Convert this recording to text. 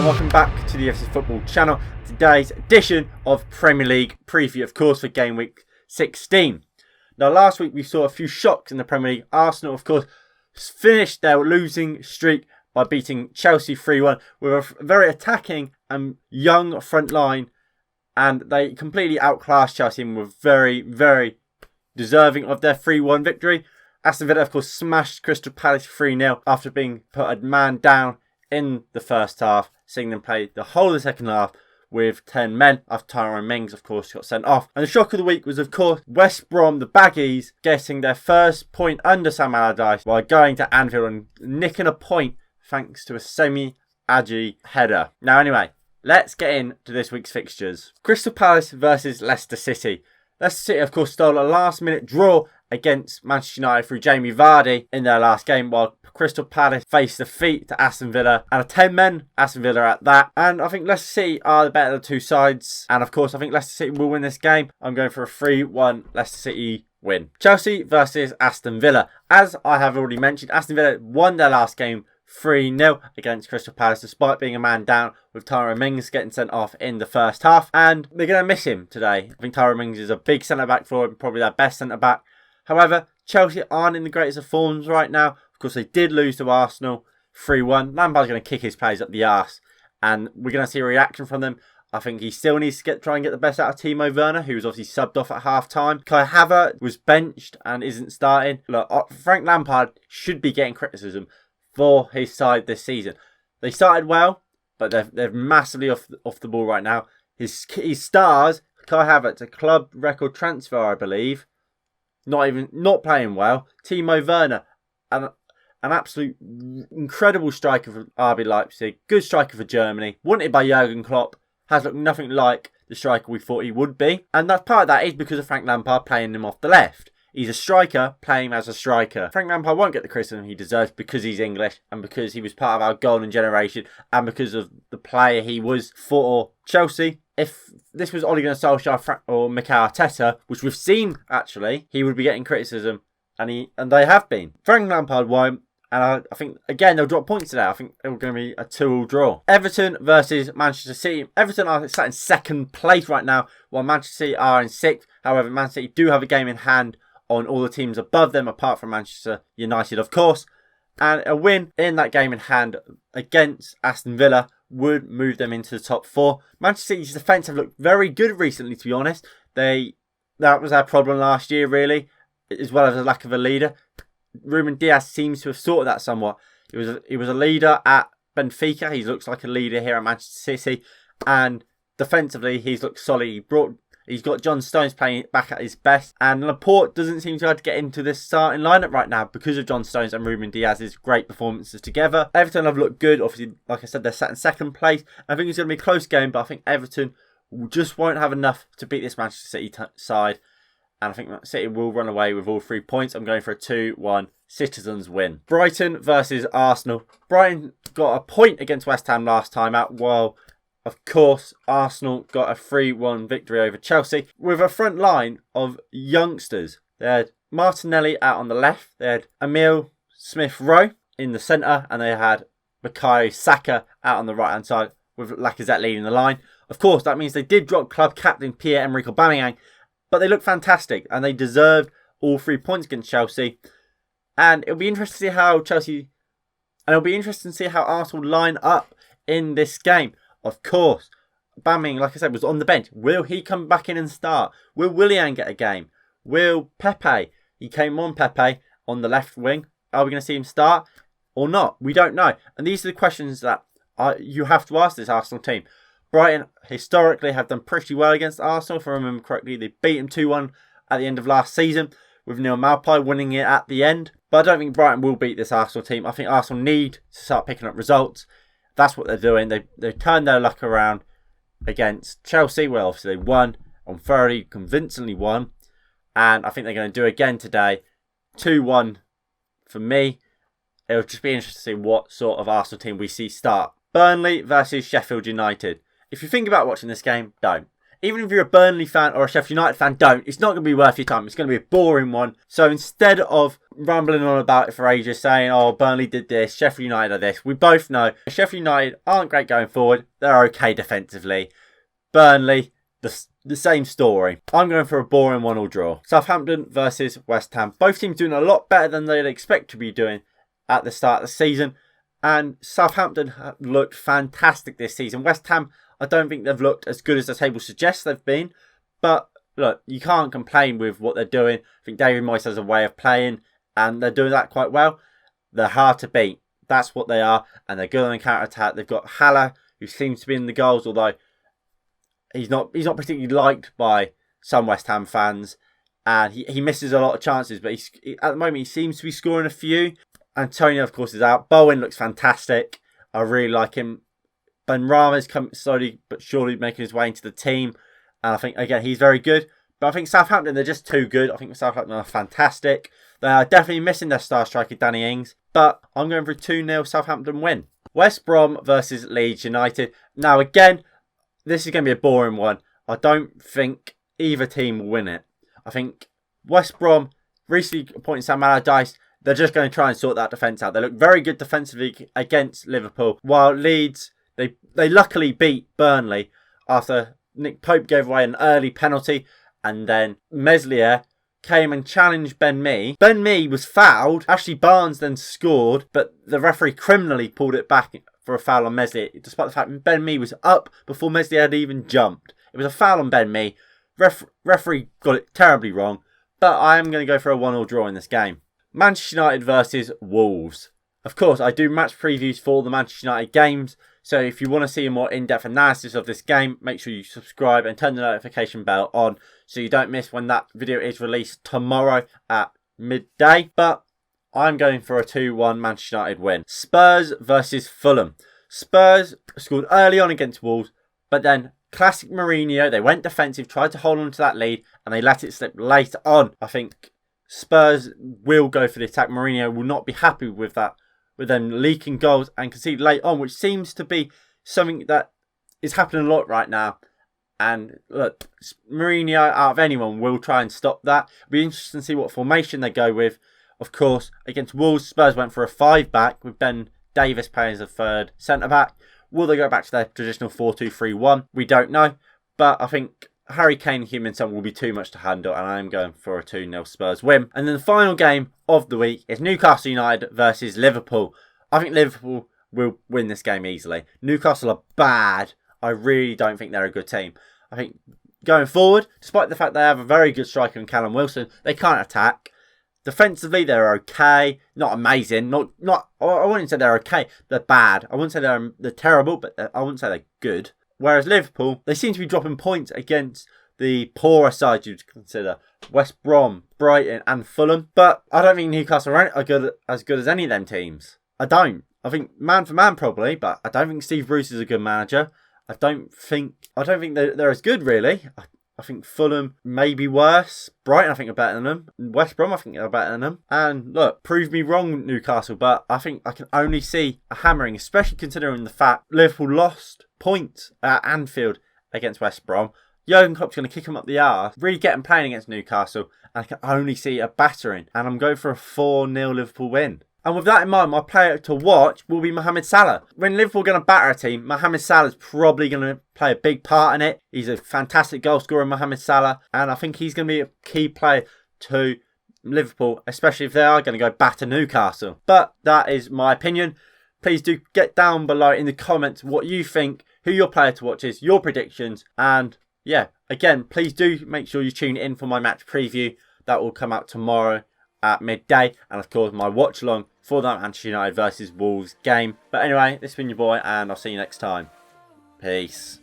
Welcome back to the FC Football channel. Today's edition of Premier League preview, of course, for game week 16. Now, last week we saw a few shocks in the Premier League. Arsenal, of course, finished their losing streak by beating Chelsea 3-1 with a very attacking and young front line, and they completely outclassed Chelsea and were very, very deserving of their 3-1 victory. Aston Villa, of course, smashed Crystal Palace 3-0 after being put a man down in the first half, seeing them play the whole of the second half with 10 men after Tyrone Mings, of course, got sent off. And the shock of the week was, of course, West Brom, the Baggies, getting their first point under Sam Allardyce while going to Anfield and nicking a point thanks to a semi-Agi header. Now, anyway, let's get into this week's fixtures. Crystal Palace versus Leicester City. Leicester City, of course, stole a last-minute draw against Manchester United through Jamie Vardy in their last game, while Crystal Palace faced defeat to Aston Villa and a 10-men Aston Villa at that. And I think Leicester City are the better of the two sides. And of course, I think Leicester City will win this game. I'm going for a 3-1 Leicester City win. Chelsea versus Aston Villa. As I have already mentioned, Aston Villa won their last game 3-0 against Crystal Palace, despite being a man down, with Tyrone Mings getting sent off in the first half. And they're going to miss him today. I think Tyrone Mings is a big centre-back for them, probably their best centre-back. However, Chelsea aren't in the greatest of forms right now. Of course, they did lose to Arsenal 3-1. Lampard's going to kick his players up the arse, and we're going to see a reaction from them. I think he still needs to try and get the best out of Timo Werner, who was obviously subbed off at half-time. Kai Havertz was benched and isn't starting. Look, Frank Lampard should be getting criticism for his side this season. They started well, but they're massively off the ball right now. His stars, Kai Havertz, a club record transfer, I believe, not playing well. Timo Werner, an absolute incredible striker for RB Leipzig, good striker for Germany, wanted by Jurgen Klopp, has looked nothing like the striker we thought he would be. And that part of that is because of Frank Lampard playing him off the left. He's a striker playing as a striker. Frank Lampard won't get the criticism he deserves because he's English and because he was part of our golden generation and because of the player he was for Chelsea. If this was Ole Gunnar Solskjaer or Mikel Arteta, which we've seen actually, he would be getting criticism, and they have been. Frank Lampard won't, and I think again they'll drop points today. I think it's going to be a 2-2 draw. Everton versus Manchester City. Everton are sat in second place right now, while Manchester City are in sixth. However, Man City do have a game in hand on all the teams above them, apart from Manchester United, of course. And a win in that game in hand against Aston Villa would move them into the top four. Manchester City's defence have looked very good recently, to be honest. That was our problem last year, really, as well as a lack of a leader. Ruben Dias seems to have sorted that somewhat. He was a leader at Benfica. He looks like a leader here at Manchester City. And defensively, he's looked solid. He's got John Stones playing back at his best. And Laporte doesn't seem to have to get into this starting lineup right now because of John Stones and Ruben Dias's great performances together. Everton have looked good. Obviously, like I said, they're sat in second place. I think it's going to be a close game, but I think Everton just won't have enough to beat this Manchester City side. And I think Man City will run away with all 3 points. I'm going for a 2-1 Citizens win. Brighton versus Arsenal. Brighton got a point against West Ham last time out, while of course, Arsenal got a 3-1 victory over Chelsea with a front line of youngsters. They had Martinelli out on the left. They had Emile Smith-Rowe in the centre. And they had Bukayo Saka out on the right-hand side with Lacazette leading the line. Of course, that means they did drop club captain Pierre-Emerick Aubameyang. But they look fantastic. And they deserved all 3 points against Chelsea. And it'll be interesting to see how Arsenal line up in this game. Of course, Aubameyang, like I said, was on the bench. Will he come back in and start? Will Willian get a game? Will Pepe? He came on Pepe on the left wing. Are we going to see him start or not? We don't know. And these are the questions that you have to ask this Arsenal team. Brighton historically have done pretty well against Arsenal, if I remember correctly. They beat him 2-1 at the end of last season, with Neil Maupay winning it at the end. But I don't think Brighton will beat this Arsenal team. I think Arsenal need to start picking up results. That's what they're doing. They turned their luck around against Chelsea. Well, obviously they won on Thursday, convincingly won. And I think they're going to do again today. 2-1 for me. It'll just be interesting to see what sort of Arsenal team we see start. Burnley versus Sheffield United. If you think about watching this game, don't. Even if you're a Burnley fan or a Sheffield United fan, don't. It's not going to be worth your time. It's going to be a boring one. So instead of rambling on about it for ages, saying, oh, Burnley did this, Sheffield United are this, we both know Sheffield United aren't great going forward. They're okay defensively. Burnley, the same story. I'm going for a boring 1-1 draw. Southampton versus West Ham. Both teams doing a lot better than they'd expect to be doing at the start of the season. And Southampton have looked fantastic this season. West Ham, I don't think they've looked as good as the table suggests they've been. But look, you can't complain with what they're doing. I think David Moyes has a way of playing, and they're doing that quite well. They're hard to beat. That's what they are. And they're good on the counter-attack. They've got Haller, who seems to be in the goals, although he's not particularly liked by some West Ham fans. And he misses a lot of chances, but at the moment he seems to be scoring a few. Antonio, of course, is out. Bowen looks fantastic. I really like him. Ben Rama's come slowly but surely making his way into the team. And I think, again, he's very good. But I think Southampton, they're just too good. I think Southampton are fantastic. They are definitely missing their star striker, Danny Ings. But I'm going for a 2-0 Southampton win. West Brom versus Leeds United. Now, again, this is going to be a boring one. I don't think either team will win it. I think West Brom, recently appointed Sam Allardyce, they're just going to try and sort that defence out. They look very good defensively against Liverpool. While Leeds, they luckily beat Burnley after Nick Pope gave away an early penalty. And then Meslier came and challenged Ben Mee. Ben Mee was fouled. Ashley Barnes then scored, but the referee criminally pulled it back for a foul on Meslier, despite the fact that Ben Mee was up before Meslier had even jumped. It was a foul on Ben Mee. Referee got it terribly wrong, but I am going to go for a 1-1 draw in this game. Manchester United versus Wolves. Of course, I do match previews for the Manchester United games, so if you want to see a more in-depth analysis of this game, make sure you subscribe and turn the notification bell on so you don't miss when that video is released tomorrow at midday. But I'm going for a 2-1 Manchester United win. Spurs versus Fulham. Spurs scored early on against Wolves, but then classic Mourinho, they went defensive, tried to hold on to that lead, and they let it slip later on. I think Spurs will go for the attack. Mourinho will not be happy with that, with them leaking goals and concede late on, which seems to be something that is happening a lot right now. And look, Mourinho, out of anyone, will try and stop that. It'll be interesting to see what formation they go with. Of course, against Wolves, Spurs went for a 5-back with Ben Davies playing as a third centre-back. Will they go back to their traditional 4-2-3-1? We don't know. But I think Harry Kane and Heung-min Son will be too much to handle, and I am going for a 2-0 Spurs win. And then the final game of the week is Newcastle United versus Liverpool. I think Liverpool will win this game easily. Newcastle are bad. I really don't think they're a good team. I think going forward, despite the fact they have a very good striker in Callum Wilson, they can't attack. Defensively, they're okay. Not amazing. I wouldn't say they're okay. They're bad. I wouldn't say they're terrible, but I wouldn't say they're good. Whereas Liverpool, they seem to be dropping points against the poorer sides you'd consider. West Brom, Brighton and Fulham. But I don't think Newcastle are as good as any of them teams. I don't. I think man for man probably, but I don't think Steve Bruce is a good manager. I don't think they're as good really. I think Fulham may be worse. Brighton, I think, are better than them. West Brom, I think, are better than them. And look, prove me wrong, Newcastle, but I think I can only see a hammering, especially considering the fact Liverpool lost points at Anfield against West Brom. Jurgen Klopp's going to kick him up the arse, really get him playing against Newcastle, and I can only see a battering. And I'm going for a 4-0 Liverpool win. And with that in mind, my player to watch will be Mohamed Salah. When Liverpool are going to batter a team, Mohamed Salah is probably going to play a big part in it. He's a fantastic goal scorer, Mohamed Salah. And I think he's going to be a key player to Liverpool, especially if they are going to go batter Newcastle. But that is my opinion. Please do get down below in the comments what you think, who your player to watch is, your predictions. And yeah, again, please do make sure you tune in for my match preview. That will come out tomorrow at midday, and of course my watch along for that Manchester United versus Wolves game. But anyway, this has been your boy, and I'll see you next time. Peace.